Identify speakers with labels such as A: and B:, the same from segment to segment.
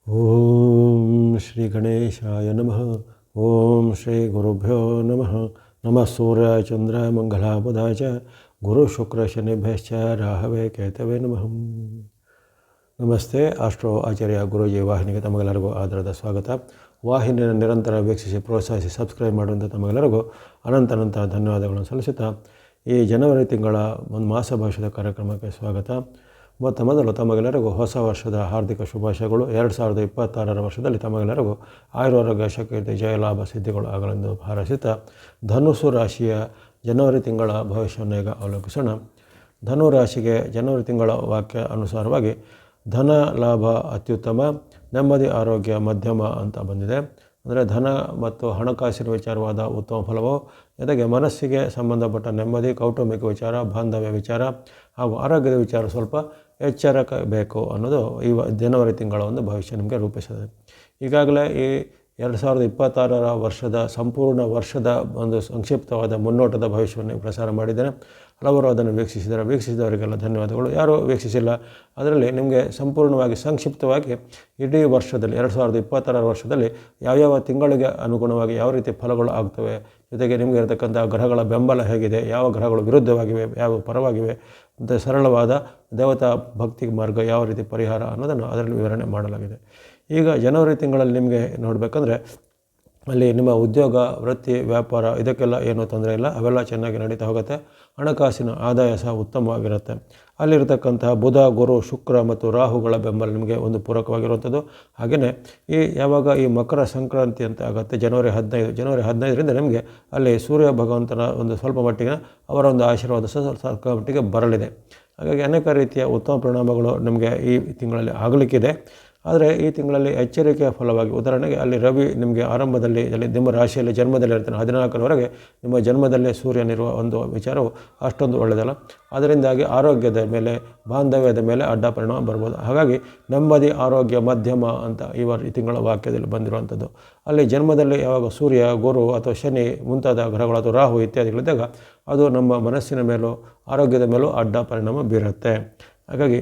A: ಓಂ ಶ್ರೀ ಗಣೇಶಾಯ ನಮಃ. ಓಂ ಶ್ರೀ ಗುರುಭ್ಯೋ ನಮಃ. ನಮಃ ಸೂರ್ಯಾಯ ಚಂದ್ರಾಯ ಮಂಗಲಾಯ ಬುಧಾಯ ಚ ಗುರು ಶುಕ್ರ ಶನಿಭ್ಯಶ್ಚ ರಾಹವೇ ಕೇತವೇ ನಮಃ. ನಮಸ್ತೆ. ಆಸ್ಟ್ರೋ ಆಚಾರ್ಯ ಗುರೂಜಿ ವಾಹಿನಿಗೆ ತಮಗೆಲ್ಲರಿಗೂ ಆಧಾರದ ಸ್ವಾಗತ. ವಾಹಿನಿಯನ್ನು ನಿರಂತರ ವೀಕ್ಷಿಸಿ ಪ್ರೋತ್ಸಾಹಿಸಿ ಸಬ್ಸ್ಕ್ರೈಬ್ ಮಾಡುವಂಥ ತಮಗೆಲ್ಲರಿಗೂ ಅನಂತ ಧನ್ಯವಾದಗಳನ್ನು ಸಲ್ಲಿಸುತ್ತಾ ಈ ಜನವರಿ ತಿಂಗಳ ಒಂದು ಮಾಸ ಭವಿಷ್ಯದ ಕಾರ್ಯಕ್ರಮಕ್ಕೆ ಸ್ವಾಗತ. ಮೊದಲು ತಮಗೆಲ್ಲರಿಗೂ ಹೊಸ ವರ್ಷದ ಹಾರ್ದಿಕ ಶುಭಾಶಯಗಳು. 2026ರ ವರ್ಷದಲ್ಲಿ ತಮಗೆಲ್ಲರಿಗೂ ಆಯುರಾರೋಗ್ಯ ಶಕ್ತಿ ಜಯಲಾಭ ಸಿದ್ಧಿಗಳು ಆಗಲೆಂದು ಹಾರೈಸುತ್ತಾ ಧನುಸ್ಸು ರಾಶಿಯ ಜನವರಿ ತಿಂಗಳ ಭವಿಷ್ಯವನ್ನು ಈಗ ಅವಲೋಕಿಸೋಣ. ಧನು ರಾಶಿಗೆ ಜನವರಿ ತಿಂಗಳ ವಾಕ್ಯ ಅನುಸಾರವಾಗಿ ಧನ ಲಾಭ ಅತ್ಯುತ್ತಮ, ನೆಮ್ಮದಿ ಆರೋಗ್ಯ ಮಧ್ಯಮ ಅಂತ ಬಂದಿದೆ. ಅಂದರೆ ಧನ ಮತ್ತು ಹಣಕಾಸಿನ ವಿಚಾರವಾದ ಉತ್ತಮ ಫಲವು, ಜೊತೆಗೆ ಮನಸ್ಸಿಗೆ ಸಂಬಂಧಪಟ್ಟ ನೆಮ್ಮದಿ, ಕೌಟುಂಬಿಕ ವಿಚಾರ, ಬಾಂಧವ್ಯ ವಿಚಾರ ಹಾಗೂ ಆರೋಗ್ಯದ ವಿಚಾರ ಸ್ವಲ್ಪ ಎಚ್ಚರ ಬೇಕು ಅನ್ನೋದು ಈ ಜನವರಿ ತಿಂಗಳ ಒಂದು ಭವಿಷ್ಯ ನಿಮಗೆ ರೂಪಿಸಿದೆ. ಈಗಾಗಲೇ ಈ 2026ರ ವರ್ಷದ ಸಂಪೂರ್ಣ ವರ್ಷದ ಒಂದು ಸಂಕ್ಷಿಪ್ತವಾದ ಮುನ್ನೋಟದ ಭವಿಷ್ಯವನ್ನು ಪ್ರಸಾರ ಮಾಡಿದ್ದೇನೆ. ಹಲವರು ಅದನ್ನು ವೀಕ್ಷಿಸಿದವರಿಗೆಲ್ಲ ಧನ್ಯವಾದಗಳು. ಯಾರು ವೀಕ್ಷಿಸಿಲ್ಲ ಅದರಲ್ಲಿ ನಿಮಗೆ ಸಂಪೂರ್ಣವಾಗಿ ಸಂಕ್ಷಿಪ್ತವಾಗಿ ಇಡೀ ವರ್ಷದಲ್ಲಿ 2026ರ ವರ್ಷದಲ್ಲಿ ಯಾವ್ಯಾವ ತಿಂಗಳಿಗೆ ಅನುಗುಣವಾಗಿ ಯಾವ ರೀತಿ ಫಲಗಳು ಆಗ್ತವೆ, ಜೊತೆಗೆ ನಿಮಗೆ ಇರತಕ್ಕಂಥ ಗ್ರಹಗಳ ಬೆಂಬಲ ಹೇಗಿದೆ, ಯಾವ ಗ್ರಹಗಳು ವಿರುದ್ಧವಾಗಿವೆ, ಯಾವ ಪರವಾಗಿವೆ ಮತ್ತು ಸರಳವಾದ ದೇವತಾ ಭಕ್ತಿ ಮಾರ್ಗ ಯಾವ ರೀತಿ ಪರಿಹಾರ ಅನ್ನೋದನ್ನು ಅದರಲ್ಲಿ ವಿವರಣೆ ಮಾಡಲಾಗಿದೆ. ಈಗ ಜನವರಿ ತಿಂಗಳಲ್ಲಿ ನಿಮಗೆ ನೋಡಬೇಕಂದ್ರೆ ಅಲ್ಲಿ ನಿಮ್ಮ ಉದ್ಯೋಗ, ವೃತ್ತಿ, ವ್ಯಾಪಾರ ಇದಕ್ಕೆಲ್ಲ ಏನೂ ತೊಂದರೆ ಇಲ್ಲ, ಅವೆಲ್ಲ ಚೆನ್ನಾಗಿ ನಡೀತಾ ಹೋಗುತ್ತೆ. ಹಣಕಾಸಿನ ಆದಾಯ ಸಹ ಉತ್ತಮವಾಗಿರುತ್ತೆ. ಅಲ್ಲಿರತಕ್ಕಂತಹ ಬುಧ, ಗುರು, ಶುಕ್ರ ಮತ್ತು ರಾಹುಗಳ ಬೆಂಬಲ ನಿಮಗೆ ಒಂದು ಪೂರಕವಾಗಿರುವಂಥದ್ದು. ಹಾಗೆಯೇ ಯಾವಾಗ ಈ ಮಕರ ಸಂಕ್ರಾಂತಿ ಅಂತ ಆಗುತ್ತೆ ಜನವರಿ 15ರಿಂದ ನಿಮಗೆ ಅಲ್ಲಿ ಸೂರ್ಯ ಭಗವಂತನ ಒಂದು ಸ್ವಲ್ಪ ಮಟ್ಟಿಗೆ ಅವರ ಒಂದು ಆಶೀರ್ವಾದ ಸ್ವಲ್ಪ ಮಟ್ಟಿಗೆ ಬರಲಿದೆ. ಹಾಗಾಗಿ ಅನೇಕ ರೀತಿಯ ಉತ್ತಮ ಪರಿಣಾಮಗಳು ನಿಮಗೆ ಈ ತಿಂಗಳಲ್ಲಿ ಆಗಲಿಕ್ಕಿದೆ. ಆದರೆ ಈ ತಿಂಗಳಲ್ಲಿ ಎಚ್ಚರಿಕೆಯ ಫಲವಾಗಿ, ಉದಾಹರಣೆಗೆ ಅಲ್ಲಿ ರವಿ ನಿಮಗೆ ಆರಂಭದಲ್ಲಿ ನಿಮ್ಮ ರಾಶಿಯಲ್ಲಿ ಜನ್ಮದಲ್ಲಿ ಇರ್ತಾನೆ, 14ರವರೆಗೆ ನಿಮ್ಮ ಜನ್ಮದಲ್ಲೇ ಸೂರ್ಯನಿರುವ ಒಂದು ವಿಚಾರವು ಅಷ್ಟೊಂದು ಒಳ್ಳೆಯದಲ್ಲ. ಅದರಿಂದಾಗಿ ಆರೋಗ್ಯದ ಮೇಲೆ, ಬಾಂಧವ್ಯದ ಮೇಲೆ ಅಡ್ಡ ಪರಿಣಾಮ ಬರ್ಬೋದು. ಹಾಗಾಗಿ ನೆಮ್ಮದಿ ಆರೋಗ್ಯ ಮಧ್ಯಮ ಅಂತ ಈ ತಿಂಗಳ ವಾಕ್ಯದಲ್ಲಿ ಬಂದಿರುವಂಥದ್ದು. ಅಲ್ಲಿ ಜನ್ಮದಲ್ಲಿ ಯಾವಾಗ ಸೂರ್ಯ, ಗುರು ಅಥವಾ ಶನಿ ಮುಂತಾದ ಗ್ರಹಗಳು ಅಥವಾ ರಾಹು ಇತ್ಯಾದಿಗಳಿದ್ದಾಗ ಅದು ನಮ್ಮ ಮನಸ್ಸಿನ ಮೇಲೂ ಆರೋಗ್ಯದ ಮೇಲೂ ಅಡ್ಡ ಪರಿಣಾಮ ಬೀರುತ್ತೆ. ಹಾಗಾಗಿ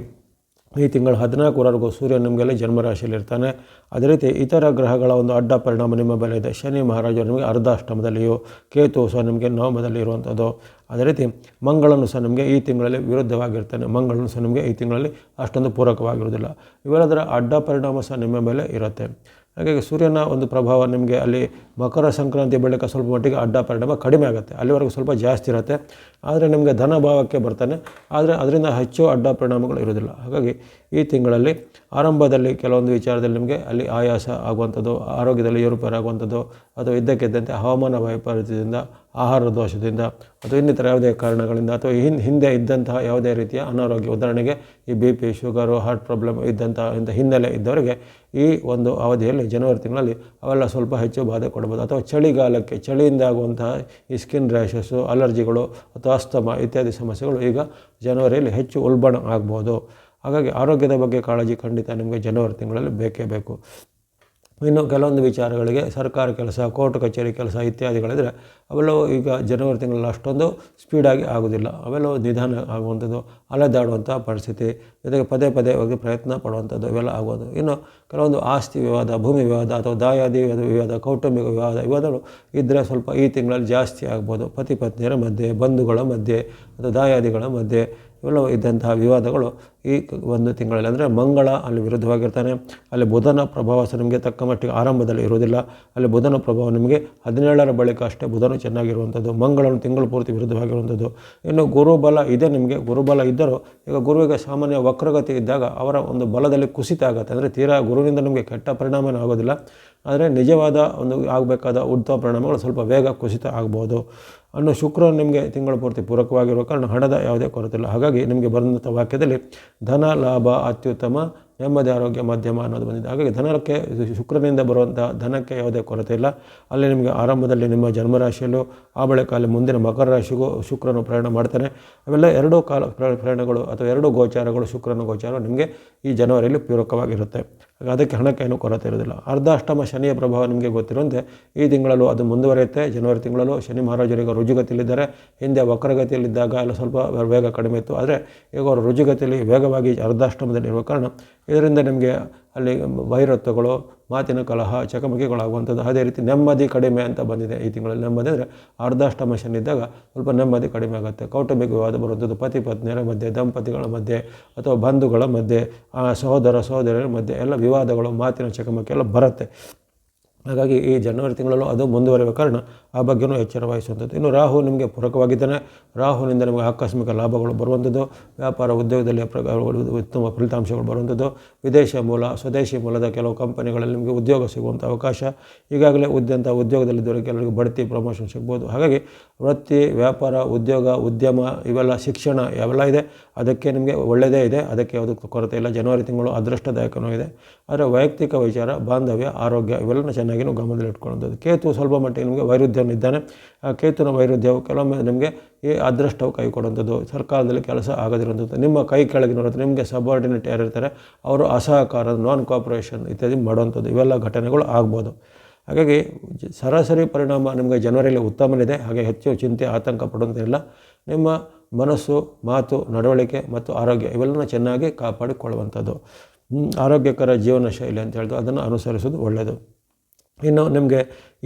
A: ಈ ತಿಂಗಳ 14ರವರೆಗೂ ಸೂರ್ಯ ನಿಮಗೆಲ್ಲ ಜನ್ಮರಾಶಿಯಲ್ಲಿ ಇರ್ತಾನೆ. ಅದೇ ರೀತಿ ಇತರ ಗ್ರಹಗಳ ಒಂದು ಅಡ್ಡ ಪರಿಣಾಮ ನಿಮ್ಮ ಮೇಲೆ ಇದೆ. ಶನಿ ಮಹಾರಾಜರು ನಿಮಗೆ ಅರ್ಧಾಷ್ಟಮದಲ್ಲಿಯೂ, ಕೇತು ಸಹ ನಿಮಗೆ ನವಮದಲ್ಲಿ ಇರುವಂಥದ್ದು. ಅದೇ ರೀತಿ ಮಂಗಳನು ಸಹ ನಿಮಗೆ ಈ ತಿಂಗಳಲ್ಲಿ ವಿರುದ್ಧವಾಗಿರ್ತಾನೆ. ಮಂಗಳನು ಸಹ ನಿಮಗೆ ಈ ತಿಂಗಳಲ್ಲಿ ಅಷ್ಟೊಂದು ಪೂರಕವಾಗಿರುವುದಿಲ್ಲ. ಇವೆಲ್ಲದರ ಅಡ್ಡ ಪರಿಣಾಮ ಸಹ ನಿಮ್ಮ ಮೇಲೆ ಇರುತ್ತೆ. ಹಾಗಾಗಿ ಸೂರ್ಯನ ಒಂದು ಪ್ರಭಾವ ನಿಮಗೆ ಅಲ್ಲಿ ಮಕರ ಸಂಕ್ರಾಂತಿ ಬಳಿಕ ಸ್ವಲ್ಪ ಮಟ್ಟಿಗೆ ಅಡ್ಡ ಪರಿಣಾಮ ಕಡಿಮೆ ಆಗುತ್ತೆ. ಅಲ್ಲಿವರೆಗೂ ಸ್ವಲ್ಪ ಜಾಸ್ತಿ ಇರುತ್ತೆ. ಆದರೆ ನಿಮಗೆ ಧನ ಭಾವಕ್ಕೆ ಬರ್ತಾನೆ, ಆದರೆ ಅದರಿಂದ ಹೆಚ್ಚು ಅಡ್ಡ ಪರಿಣಾಮಗಳು ಇರೋದಿಲ್ಲ. ಹಾಗಾಗಿ ಈ ತಿಂಗಳಲ್ಲಿ ಆರಂಭದಲ್ಲಿ ಕೆಲವೊಂದು ವಿಚಾರದಲ್ಲಿ ನಿಮಗೆ ಅಲ್ಲಿ ಆಯಾಸ ಆಗುವಂಥದ್ದು, ಆರೋಗ್ಯದಲ್ಲಿ ಏರುಪೇರಾಗುವಂಥದ್ದು, ಅಥವಾ ಇದ್ದಕ್ಕಿದ್ದಂತೆ ಹವಾಮಾನ ವೈಪರೀತ್ಯದಿಂದ, ಆಹಾರ ದೋಷದಿಂದ ಅಥವಾ ಇನ್ನಿತರ ಯಾವುದೇ ಕಾರಣಗಳಿಂದ ಅಥವಾ ಹಿಂದೆ ಇದ್ದಂತಹ ಯಾವುದೇ ರೀತಿಯ ಅನಾರೋಗ್ಯ, ಉದಾಹರಣೆಗೆ ಈ BP, ಶುಗರು, ಹಾರ್ಟ್ ಪ್ರಾಬ್ಲಮ್ ಇದ್ದಂಥ ಹಿನ್ನೆಲೆ ಇದ್ದವರಿಗೆ ಈ ಒಂದು ಅವಧಿಯಲ್ಲಿ ಜನವರಿ ತಿಂಗಳಲ್ಲಿ ಅವೆಲ್ಲ ಸ್ವಲ್ಪ ಹೆಚ್ಚು ಬಾಧೆ ಕೊಡ್ಬೋದು. ಅಥವಾ ಚಳಿಗಾಲಕ್ಕೆ, ಚಳಿಯಿಂದ ಆಗುವಂತಹ ಈ ಸ್ಕಿನ್ ರ್ಯಾಷಸ್ಸು, ಅಲರ್ಜಿಗಳು ಅಥವಾ ಅಸ್ತಮ ಇತ್ಯಾದಿ ಸಮಸ್ಯೆಗಳು ಈಗ ಜನವರಿಯಲ್ಲಿ ಹೆಚ್ಚು ಉಲ್ಬಣ ಆಗ್ಬೋದು. ಹಾಗಾಗಿ ಆರೋಗ್ಯದ ಬಗ್ಗೆ ಕಾಳಜಿ ಖಂಡಿತ ನಿಮಗೆ ಜನವರಿ ತಿಂಗಳಲ್ಲಿ ಬೇಕೇ ಬೇಕು. ಇನ್ನು ಕೆಲವೊಂದು ವಿಚಾರಗಳಿಗೆ ಸರ್ಕಾರ ಕೆಲಸ, ಕೋರ್ಟ್ ಕಚೇರಿ ಕೆಲಸ ಇತ್ಯಾದಿಗಳಿದ್ರೆ ಅವೆಲ್ಲವೂ ಈಗ ಜನವರಿ ತಿಂಗಳಲ್ಲಿ ಅಷ್ಟೊಂದು ಸ್ಪೀಡಾಗಿ ಆಗೋದಿಲ್ಲ. ಅವೆಲ್ಲವೂ ನಿಧಾನ ಆಗುವಂಥದ್ದು, ಅಲೆದಾಡುವಂಥ ಪರಿಸ್ಥಿತಿ, ಜೊತೆಗೆ ಪದೇ ಹೋಗಿ ಪ್ರಯತ್ನ ಪಡುವಂಥದ್ದು ಇವೆಲ್ಲ ಆಗೋದು. ಇನ್ನು ಕೆಲವೊಂದು ಆಸ್ತಿ ವಿವಾದ, ಭೂಮಿ ವಿವಾದ ಅಥವಾ ದಾಯಾದಿ ವಿವಾದ, ಕೌಟುಂಬಿಕ ವಿವಾದಗಳು ಇದ್ದರೆ ಸ್ವಲ್ಪ ಈ ತಿಂಗಳಲ್ಲಿ ಜಾಸ್ತಿ ಆಗ್ಬೋದು. ಪತಿ ಪತ್ನಿಯರ ಮಧ್ಯೆ, ಬಂಧುಗಳ ಮಧ್ಯೆ ಅಥವಾ ದಾಯಾದಿಗಳ ಮಧ್ಯೆ ಇವೆಲ್ಲವೂ ಇದ್ದಂತಹ ವಿವಾದಗಳು ಈ ಒಂದು ತಿಂಗಳಲ್ಲಿ, ಅಂದರೆ ಮಂಗಳ ಅಲ್ಲಿ ವಿರುದ್ಧವಾಗಿರ್ತಾನೆ. ಅಲ್ಲಿ ಬುಧನ ಪ್ರಭಾವ ಸಹ ನಿಮಗೆ ತಕ್ಕ ಮಟ್ಟಿಗೆ ಆರಂಭದಲ್ಲಿ ಇರುವುದಿಲ್ಲ. ಅಲ್ಲಿ ಬುಧನ ಪ್ರಭಾವ ನಿಮಗೆ 17ರ ಬಳಿಕ ಅಷ್ಟೇ ಬುಧನು ಚೆನ್ನಾಗಿರುವಂಥದ್ದು. ಮಂಗಳನು ತಿಂಗಳು ಪೂರ್ತಿ ವಿರುದ್ಧವಾಗಿರುವಂಥದ್ದು. ಇನ್ನು ಗುರುಬಲ ಇದೆ ನಿಮಗೆ. ಗುರುಬಲ ಇದ್ದರೂ ಈಗ ಗುರುವಿಗೆ ಸಾಮಾನ್ಯ ವಕ್ರಗತಿ ಇದ್ದಾಗ ಅವರ ಒಂದು ಬಲದಲ್ಲಿ ಕುಸಿತ ಆಗುತ್ತೆ. ಅಂದರೆ ತೀರಾ ಗುರುವಿನಿಂದ ನಿಮಗೆ ಕೆಟ್ಟ ಪರಿಣಾಮನೂ ಆಗೋದಿಲ್ಲ, ಆದರೆ ನಿಜವಾದ ಒಂದು ಆಗಬೇಕಾದ ಉತ್ತಮ ಪರಿಣಾಮಗಳು ಸ್ವಲ್ಪ ಬೇಗ ಕುಸಿತ ಆಗ್ಬೋದು. ಅನ್ನು ಶುಕ್ರ ನಿಮಗೆ ತಿಂಗಳು ಪೂರ್ತಿ ಪೂರಕವಾಗಿರೋ ಕಾರಣ ಹಣದ ಯಾವುದೇ ಕೊರತೆ ಇಲ್ಲ. ಹಾಗಾಗಿ ನಿಮಗೆ ಬಂದಂಥ ವಾಕ್ಯದಲ್ಲಿ ಧನ ಲಾಭ ಅತ್ಯುತ್ತಮ, ನೆಮ್ಮದಿ ಆರೋಗ್ಯ ಮಧ್ಯಮ ಅನ್ನೋದು ಬಂದಿದೆ. ಹಾಗಾಗಿ ಧನಕ್ಕೆ, ಶುಕ್ರನಿಂದ ಬರುವಂಥ ಧನಕ್ಕೆ ಯಾವುದೇ ಕೊರತೆ ಇಲ್ಲ. ಅಲ್ಲಿ ನಿಮಗೆ ಆರಂಭದಲ್ಲಿ ನಿಮ್ಮ ಜನ್ಮರಾಶಿಯಲ್ಲೂ, ಆ ಬಳಿಕ ಅಲ್ಲಿ ಮುಂದಿನ ಮಕರ ರಾಶಿಗೂ ಶುಕ್ರನು ಪ್ರಯಾಣ ಮಾಡ್ತಾನೆ. ಅವೆಲ್ಲ ಎರಡೂ ಪ್ರಯಾಣಗಳು ಅಥವಾ ಎರಡೂ ಗೋಚಾರಗಳು, ಶುಕ್ರನ ಗೋಚಾರ ನಿಮಗೆ ಈ ಜನವರಿಯಲ್ಲಿ ಪೂರಕವಾಗಿರುತ್ತೆ. ಅದಕ್ಕೆ ಹಣಕ್ಕೆ ಏನೂ ಕೊರತೆ ಇರೋದಿಲ್ಲ. ಅರ್ಧಾಷ್ಟಮ ಶನಿಯ ಪ್ರಭಾವ ನಿಮಗೆ ಗೊತ್ತಿರುವಂತೆ ಈ ತಿಂಗಳಲ್ಲೂ ಅದು ಮುಂದುವರಿಯುತ್ತೆ. ಜನವರಿ ತಿಂಗಳಲ್ಲೂ ಶನಿ ಮಹಾರಾಜರಿಗೆ ರುಜುಗತಿಯಲ್ಲಿದ್ದಾರೆ. ಹಿಂದೆ ವಕ್ರಗತಿಯಲ್ಲಿದ್ದಾಗ ಎಲ್ಲ ಸ್ವಲ್ಪ ವೇಗ ಕಡಿಮೆ ಇತ್ತು, ಆದರೆ ಈಗ ಅವರು ರುಜುಗತಿಯಲ್ಲಿ ವೇಗವಾಗಿ ಅರ್ಧಾಷ್ಟಮದಲ್ಲಿ ಇರುವ ಕಾರಣ ಇದರಿಂದ ನಿಮಗೆ ಅಲ್ಲಿ ವೈರತ್ವಗಳು, ಮಾತಿನ ಕಲಹ, ಚಕಮಕಿಗಳಾಗುವಂಥದ್ದು. ಅದೇ ರೀತಿ ನೆಮ್ಮದಿ ಕಡಿಮೆ ಅಂತ ಬಂದಿದೆ ಈ ತಿಂಗಳಲ್ಲಿ. ನೆಮ್ಮದಿ ಅಂದರೆ ಅರ್ಧಾಷ್ಟಮ ಶನಿ ಇದ್ದಾಗ ಸ್ವಲ್ಪ ನೆಮ್ಮದಿ ಕಡಿಮೆ ಆಗುತ್ತೆ. ಕೌಟುಂಬಿಕ ವಿವಾದ ಬರುವಂಥದ್ದು, ಪತಿ ಪತ್ನಿಯರ ಮಧ್ಯೆ, ದಂಪತಿಗಳ ಮಧ್ಯೆ ಅಥವಾ ಬಂಧುಗಳ ಮಧ್ಯೆ, ಸಹೋದರಿಯರ ಮಧ್ಯೆ ಎಲ್ಲ ವಿವಾದಗಳು, ಮಾತಿನ ಚಕಮಕಿ ಎಲ್ಲ ಬರುತ್ತೆ. ಹಾಗಾಗಿ ಈ ಜನವರಿ ತಿಂಗಳಲ್ಲೂ ಅದು ಮುಂದುವರಿಯುವ ಕಾರಣ ಆ ಬಗ್ಗೆಯೂ ಎಚ್ಚರ ವಹಿಸುವಂಥದ್ದು. ಇನ್ನು ರಾಹು ನಿಮಗೆ ಪೂರಕವಾಗಿದ್ದಾನೆ. ರಾಹುವಿನಿಂದ ನಿಮಗೆ ಆಕಸ್ಮಿಕ ಲಾಭಗಳು ಬರುವಂಥದ್ದು, ವ್ಯಾಪಾರ ಉದ್ಯೋಗದಲ್ಲಿ ಉತ್ತಮ ಫಲಿತಾಂಶಗಳು ಬರುವಂಥದ್ದು, ವಿದೇಶ ಮೂಲ, ಸ್ವದೇಶಿ ಮೂಲದ ಕೆಲವು ಕಂಪನಿಗಳಲ್ಲಿ ನಿಮಗೆ ಉದ್ಯೋಗ ಸಿಗುವಂಥ ಅವಕಾಶ, ಈಗಾಗಲೇ ಉದ್ಯೋಗದಲ್ಲಿದ್ದವರಿಗೆ ಕೆಲವರಿಗೆ ಬಡ್ತಿ, ಪ್ರಮೋಷನ್ ಸಿಗ್ಬೋದು. ಹಾಗಾಗಿ ವೃತ್ತಿ, ವ್ಯಾಪಾರ, ಉದ್ಯೋಗ, ಉದ್ಯಮ ಇವೆಲ್ಲ, ಶಿಕ್ಷಣ ಇವೆಲ್ಲ ಇದೆ, ಅದಕ್ಕೆ ನಿಮಗೆ ಒಳ್ಳೆಯದೇ ಇದೆ, ಅದಕ್ಕೆ ಯಾವುದಕ್ಕೂ ಕೊರತೆ ಇಲ್ಲ. ಜನವರಿ ತಿಂಗಳು ಅದೃಷ್ಟದಾಯಕನೂ ಇದೆ. ಆದರೆ ವೈಯಕ್ತಿಕ ವಿಚಾರ, ಬಾಂಧವ್ಯ, ಆರೋಗ್ಯ ಇವೆಲ್ಲನೂ ಚೆನ್ನಾಗಿ ನೀವು ಗಮನದಲ್ಲಿಟ್ಕೊಳ್ಳೋದು. ಕೇತು ಸ್ವಲ್ಪ ಮಟ್ಟಿಗೆ ನಿಮಗೆ ವೈರುಧ್ಯನಿದ್ದಾನೆ. ಆ ಕೇತುನ ವೈರುಧ್ಯವು ಕೆಲವೊಮ್ಮೆ ನಿಮಗೆ ಈ ಅದೃಷ್ಟವು ಕೈ ಕೊಡುವಂಥದ್ದು, ಸರ್ಕಾರದಲ್ಲಿ ಕೆಲಸ ಆಗದಿರುವಂಥದ್ದು, ನಿಮ್ಮ ಕೈ ಕೆಳಗಿನವರು ನಿಮಗೆ ಸಬಾರ್ಡಿನೇಟ್ ಯಾರಿರ್ತಾರೆ ಅವರು ಅಸಹಕಾರ, ನಾನ್ ಕೋಆಪರೇಷನ್ ಇತ್ಯಾದಿ ಮಾಡುವಂಥದ್ದು, ಇವೆಲ್ಲ ಘಟನೆಗಳು ಆಗ್ಬೋದು. ಹಾಗಾಗಿ ಸರಾಸರಿ ಪರಿಣಾಮ ನಿಮಗೆ ಜನವರಿಯಲ್ಲಿ ಉತ್ತಮನಿದೆ. ಹಾಗೆ ಹೆಚ್ಚು ಚಿಂತೆ, ಆತಂಕ ಪಡುವಂತಿಲ್ಲ. ನಿಮ್ಮ ಮನಸ್ಸು, ಮಾತು, ನಡವಳಿಕೆ ಮತ್ತು ಆರೋಗ್ಯ ಇವೆಲ್ಲನೂ ಚೆನ್ನಾಗಿ ಕಾಪಾಡಿಕೊಳ್ಳುವಂಥದ್ದು. ಆರೋಗ್ಯಕರ ಜೀವನ ಶೈಲಿ ಅಂತ ಹೇಳಿದ್ರು ಅದನ್ನು ಅನುಸರಿಸೋದು ಒಳ್ಳೆಯದು. ಇನ್ನು ನಿಮಗೆ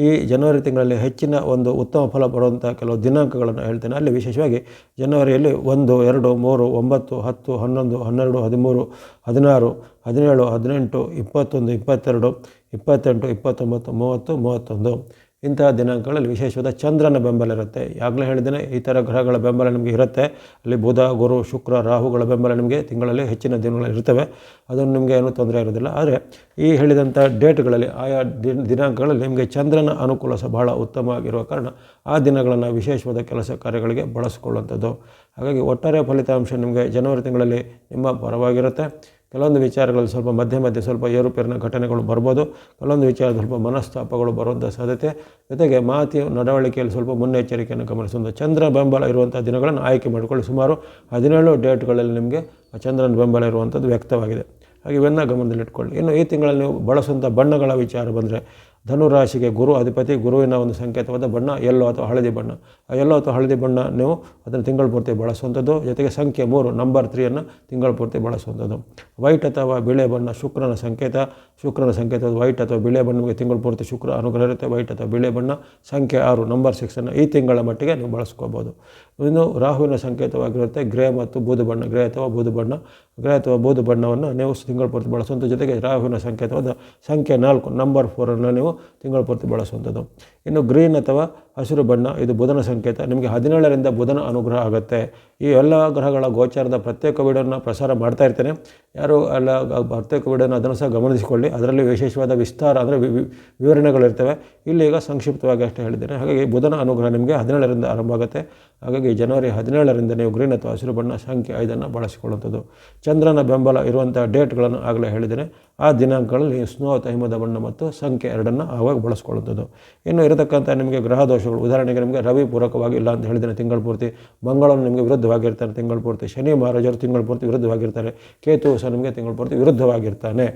A: ಈ ಜನವರಿ ತಿಂಗಳಲ್ಲಿ ಹೆಚ್ಚಿನ ಒಂದು ಉತ್ತಮ ಫಲ ಬರುವಂಥ ಕೆಲವು ದಿನಾಂಕಗಳನ್ನು ಹೇಳ್ತೇನೆ. ಅಲ್ಲಿ ವಿಶೇಷವಾಗಿ ಜನವರಿಯಲ್ಲಿ 1, 2, 3, 9, 10, 11, 12, 13, 16, 17, 18, 21, 22, 28, 29, 30, 31 ಇಂತಹ ದಿನಾಂಕಗಳಲ್ಲಿ ವಿಶೇಷವಾದ ಚಂದ್ರನ ಬೆಂಬಲ ಇರುತ್ತೆ. ಆಗಲೇ ಹೇಳಿದ್ದೇನೆ, ಈ ಥರ ಗ್ರಹಗಳ ಬೆಂಬಲ ನಿಮಗೆ ಇರುತ್ತೆ. ಅಲ್ಲಿ ಬುಧ, ಗುರು, ಶುಕ್ರ, ರಾಹುಗಳ ಬೆಂಬಲ ನಿಮಗೆ ತಿಂಗಳಲ್ಲಿ ಹೆಚ್ಚಿನ ದಿನಗಳಲ್ಲಿ ಇರ್ತವೆ. ಅದನ್ನು ನಿಮಗೆ ಏನೂ ತೊಂದರೆ ಇರೋದಿಲ್ಲ. ಆದರೆ ಈ ಹೇಳಿದಂಥ ಡೇಟ್ಗಳಲ್ಲಿ, ಆಯಾ ದಿನಾಂಕಗಳಲ್ಲಿ ನಿಮಗೆ ಚಂದ್ರನ ಅನುಕೂಲ ಸಹ ಬಹಳ ಉತ್ತಮವಾಗಿರುವ ಕಾರಣ ಆ ದಿನಗಳನ್ನು ವಿಶೇಷವಾದ ಕೆಲಸ ಕಾರ್ಯಗಳಿಗೆ ಬಳಸಿಕೊಳ್ಳುವಂಥದ್ದು. ಹಾಗಾಗಿ ಒಟ್ಟಾರೆ ಫಲಿತಾಂಶ ನಿಮಗೆ ಜನವರಿ ತಿಂಗಳಲ್ಲಿ ನಿಮ್ಮ ಪರವಾಗಿರುತ್ತೆ. ಕೆಲವೊಂದು ವಿಚಾರಗಳಲ್ಲಿ ಸ್ವಲ್ಪ ಮಧ್ಯೆ ಸ್ವಲ್ಪ ಏರುಪೇರಿನ ಘಟನೆಗಳು ಬರ್ಬೋದು. ಕೆಲವೊಂದು ವಿಚಾರ ಸ್ವಲ್ಪ ಮನಸ್ತಾಪಗಳು ಬರುವಂಥ ಸಾಧ್ಯತೆ, ಜೊತೆಗೆ ಮಾತಿ ನಡವಳಿಕೆಯಲ್ಲಿ ಸ್ವಲ್ಪ ಮುನ್ನೆಚ್ಚರಿಕೆಯನ್ನು ಗಮನಿಸುವಂಥ ಚಂದ್ರ ಬೆಂಬಲ ಇರುವಂಥ ದಿನಗಳನ್ನು ಆಯ್ಕೆ ಮಾಡಿಕೊಳ್ಳಿ. ಸುಮಾರು 17 ಡೇಟ್ಗಳಲ್ಲಿ ನಿಮಗೆ ಚಂದ್ರನ ಬೆಂಬಲ ಇರುವಂಥದ್ದು ವ್ಯಕ್ತವಾಗಿದೆ. ಹಾಗೆ ಇವೆಲ್ಲ ಗಮನದಲ್ಲಿಟ್ಕೊಳ್ಳಿ. ಇನ್ನು ಈ ತಿಂಗಳಲ್ಲಿ ನೀವು ಬಳಸುವಂಥ ಬಣ್ಣಗಳ ವಿಚಾರ ಬಂದರೆ, ಧನುರಾಶಿಗೆ ಗುರು ಅಧಿಪತಿ, ಗುರುವಿನ ಒಂದು ಸಂಕೇತವಾದ ಬಣ್ಣ ಯೆಲ್ಲೋ ಅಥವಾ ಹಳದಿ ಬಣ್ಣ. ಆ ಯೆಲ್ಲೋ ಅಥವಾ ಹಳದಿ ಬಣ್ಣ ನೀವು ಅದನ್ನು ತಿಂಗಳ ಪೂರ್ತಿ ಬಳಸುವಂಥದ್ದು. ಜೊತೆಗೆ ಸಂಖ್ಯೆ 3 ನಂಬರ್ 3 ತಿಂಗಳ ಪೂರ್ತಿ ಬಳಸುವಂಥದ್ದು. ವೈಟ್ ಅಥವಾ ಬಿಳೆ ಬಣ್ಣ ಶುಕ್ರನ ಸಂಕೇತವಾದ ವೈಟ್ ಅಥವಾ ಬಿಳೆ ಬಣ್ಣ ನಿಮಗೆ ತಿಂಗಳ ಪೂರ್ತಿ ಶುಕ್ರ ಅನುಗ್ರಹ ಇರುತ್ತೆ. ವೈಟ್ ಅಥವಾ ಬಿಳೆ ಬಣ್ಣ, ಸಂಖ್ಯೆ 6 ನಂಬರ್ 6 ಈ ತಿಂಗಳ ಮಟ್ಟಿಗೆ ನೀವು ಬಳಸ್ಕೋಬೋದು. ಇನ್ನು ರಾಹುವಿನ ಸಂಕೇತವಾಗಿರುತ್ತೆ ಗ್ರೇ ಮತ್ತು ಬೂದು ಬಣ್ಣ, ಗ್ರೇ ಅಥವಾ ಬೂದು ಬಣ್ಣವನ್ನು ನೀವು ತಿಂಗಳ ಪೂರ್ತಿ ಬಳಸುವಂಥ. ಜೊತೆಗೆ ರಾಹುವಿನ ಸಂಕೇತವಾದ ಸಂಖ್ಯೆ 4 ನಂಬರ್ 4 ನೀವು ತಿಂಗಳ ಪೂರ್ತಿ ಬಳಸುವಂಥದ್ದು. ಇನ್ನು ಗ್ರೀನ್ ಅಥವಾ ಹಸಿರು ಬಣ್ಣ ಇದು ಬುಧನ ಸಂಕೇತ. ನಿಮಗೆ 17ರಿಂದ ಬುಧನ ಅನುಗ್ರಹ ಆಗುತ್ತೆ. ಈ ಎಲ್ಲ ಗ್ರಹಗಳ ಗೋಚಾರದ ಪ್ರತ್ಯೇಕ ವಿಡಿಯೋನ ಪ್ರಸಾರ ಮಾಡ್ತಾ ಇರ್ತೇನೆ. ಯಾರು ಎಲ್ಲ ಪ್ರತ್ಯೇಕ ವಿಡಿಯೋನ ಅದನ್ನು ಸಹ ಗಮನಿಸಿಕೊಳ್ಳಿ. ಅದರಲ್ಲಿ ವಿಶೇಷವಾದ ವಿಸ್ತಾರ ಅಂದರೆ ವಿವರಣೆಗಳಿರ್ತವೆ. ಇಲ್ಲಿ ಈಗ ಸಂಕ್ಷಿಪ್ತವಾಗಿ ಅಷ್ಟೇ ಹೇಳಿದ್ದೇನೆ. ಹಾಗಾಗಿ ಬುಧನ ಅನುಗ್ರಹ ನಿಮಗೆ 17ರಿಂದ ಆರಂಭ ಆಗುತ್ತೆ. ಹಾಗಾಗಿ ಜನವರಿ 17ರಿಂದ ನೀವು ಗ್ರೀನ್ ಅಥವಾ ಹಸಿರು ಬಣ್ಣ ಸಂಖ್ಯೆ 5 ಬಳಸಿಕೊಳ್ಳುವಂಥದ್ದು. ಚಂದ್ರನ ಬೆಂಬಲ ಇರುವಂಥ ಡೇಟ್ಗಳನ್ನು ಆಗಲೇ ಹೇಳಿದ್ದೇನೆ. ಆ ದಿನಾಂಕಗಳಲ್ಲಿ ಸ್ನೋ ಅಥವಾ ಹಿಮದ ಬಣ್ಣ ಮತ್ತು ಸಂಖ್ಯೆ 2 ಆವಾಗ ಬಳಸ್ಕೊಳ್ಳುವಂಥದ್ದು. ಇನ್ನು ಇರತಕ್ಕಂಥ ನಿಮಗೆ ಗ್ರಹ ದೋಷಗಳು, ಉದಾಹರಣೆಗೆ ನಿಮಗೆ ರವಿ ಪೂರಕವಾಗಿಲ್ಲ ಅಂತ ಹೇಳಿದ್ದೇನೆ ತಿಂಗಳ ಪೂರ್ತಿ. ಮಂಗಳನು ನಿಮಗೆ ವಿರುದ್ಧವಾಗಿರ್ತಾನೆ ತಿಂಗಳ ಪೂರ್ತಿ. ಶನಿ ಮಹಾರಾಜರು ತಿಂಗಳ ಪೂರ್ತಿ ವಿರುದ್ಧವಾಗಿರ್ತಾರೆ. ಕೇತು ಸಹ ನಿಮಗೆ ತಿಂಗಳ ಪೂರ್ತಿ ವಿರುದ್ಧವಾಗಿರ್ತಾನೆ.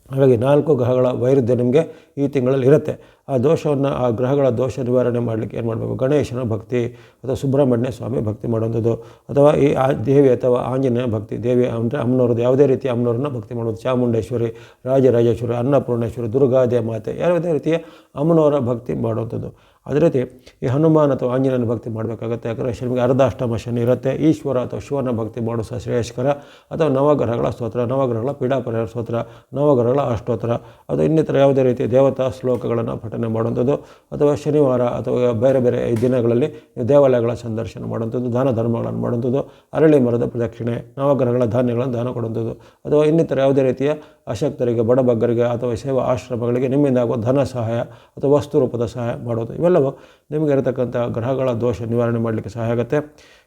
A: ಹಾಗಾಗಿ 4 ಗ್ರಹಗಳ ವೈರುಧ್ಯ ನಿಮಗೆ ಈ ತಿಂಗಳಲ್ಲಿ ಇರುತ್ತೆ. ಆ ದೋಷವನ್ನು, ಆ ಗ್ರಹಗಳ ದೋಷ ನಿವಾರಣೆ ಮಾಡಲಿಕ್ಕೆ ಏನು ಮಾಡಬೇಕು? ಗಣೇಶನ ಭಕ್ತಿ ಅಥವಾ ಸುಬ್ರಹ್ಮಣ್ಯ ಸ್ವಾಮಿ ಭಕ್ತಿ ಮಾಡುವಂಥದ್ದು, ಅಥವಾ ಈ ದೇವಿ ಅಥವಾ ಆಂಜನೇಯ ಭಕ್ತಿ, ದೇವಿ ಅಂದರೆ ಅಮ್ಮನವ್ರದ್ದು ಯಾವುದೇ ರೀತಿಯ ಅಮ್ಮನವ್ರನ್ನ ಭಕ್ತಿ ಮಾಡೋದು. ಚಾಮುಂಡೇಶ್ವರಿ, ರಾಜರಾಜೇಶ್ವರಿ, ಅನ್ನಪೂರ್ಣೇಶ್ವರಿ, ದುರ್ಗಾದೇವಿ ಮಾತೆ, ಯಾವುದೇ ರೀತಿಯ ಅಮ್ಮನವರ ಭಕ್ತಿ ಮಾಡುವಂಥದ್ದು. ಅದೇ ರೀತಿ ಈ ಹನುಮಾನ್ ಅಥವಾ ಆಂಜನೇಯನ ಭಕ್ತಿ ಮಾಡಬೇಕಾಗುತ್ತೆ. ಯಾಕಂದರೆ ನಿಮಗೆ ಅರ್ಧಾಷ್ಟಮ ಶನಿ ಇರುತ್ತೆ. ಈಶ್ವರ ಅಥವಾ ಶಿವನ ಭಕ್ತಿ ಮಾಡೋ ಸಹ ಶ್ರೇಯಸ್ಕರ. ಅಥವಾ ನವಗ್ರಹಗಳ ಸ್ತೋತ್ರ, ನವಗ್ರಹಗಳ ಪೀಡಾಪರಿಹಾರ ಸ್ತೋತ್ರ, ನವಗ್ರಹಗಳ ಅಷ್ಟೋತ್ರ, ಅಥವಾ ಇನ್ನಿತರ ಯಾವುದೇ ರೀತಿಯ ದೇವತಾ ಶ್ಲೋಕಗಳನ್ನು ಪಠನೆ ಮಾಡುವಂಥದ್ದು. ಅಥವಾ ಶನಿವಾರ ಅಥವಾ ಬೇರೆ ಬೇರೆ ಈ ದಿನಗಳಲ್ಲಿ ದೇವಾಲಯಗಳ ಸಂದರ್ಶನ ಮಾಡುವಂಥದ್ದು, ದಾನ ಧರ್ಮಗಳನ್ನು ಮಾಡುವಂಥದ್ದು, ಅರಳಿ ಮರದ ಪ್ರದಕ್ಷಿಣೆ, ನವಗ್ರಹಗಳ ಧಾನ್ಯಗಳನ್ನು ದಾನ ಕೊಡುವಂಥದ್ದು, ಅಥವಾ ಇನ್ನಿತರ ಯಾವುದೇ ರೀತಿಯ ಅಶಕ್ತರಿಗೆ, ಬಡಬಗ್ಗರಿಗೆ ಅಥವಾ ಸೇವಾ ಆಶ್ರಮಗಳಿಗೆ ನಿಮ್ಮಿಂದ ಆಗುವ ಧನ ಸಹಾಯ ಅಥವಾ ವಸ್ತು ರೂಪದ ಸಹಾಯ ಮಾಡೋದು. ಇವೆಲ್ಲವೂ ನಿಮಗೆ ಇರತಕ್ಕಂಥ ಗ್ರಹಗಳ ದೋಷ ನಿವಾರಣೆ ಮಾಡಲಿಕ್ಕೆ ಸಹಾಯ ಆಗುತ್ತೆ.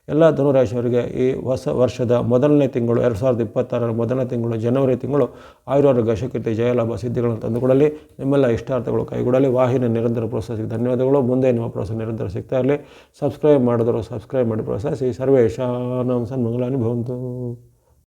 A: ಎಲ್ಲ ಧನುರಾಶಿಯವರಿಗೆ ಈ ಹೊಸ ವರ್ಷದ ಮೊದಲನೇ ತಿಂಗಳು 2026ರ ಮೊದಲನೇ ತಿಂಗಳು ಜನವರಿ ತಿಂಗಳು ಆಯುರಾರೋಗ್ಯ, ಶಕ್ತಿ, ಜಯಲಾಭ, ಸಿದ್ಧಿಗಳನ್ನು ತಂದುಕೊಡಲಿ. ನಿಮ್ಮೆಲ್ಲ ಇಷ್ಟಾರ್ಥಗಳು ಕೈಗೂಡಲಿ. ವಾಹಿನಿ ನಿರಂತರ ಪ್ರೋತ್ಸಾಹಕ್ಕೆ ಧನ್ಯವಾದಗಳು. ಮುಂದೆ ನಿಮ್ಮ ಪ್ರೋತ್ಸಾಹ ನಿರಂತರ ಸಿಗ್ತಾ ಇರಲಿ. ಸಬ್ಸ್ಕ್ರೈಬ್ ಮಾಡಿದವರು ಸಬ್ಸ್ಕ್ರೈಬ್ ಮಾಡಿ ಪ್ರೋತ್ಸಾಹಿಸಿ. ಸರ್ವೇಶಾನಾಂ ಸನ್ಮಂಗಲಾನಿ ಭವಂತು.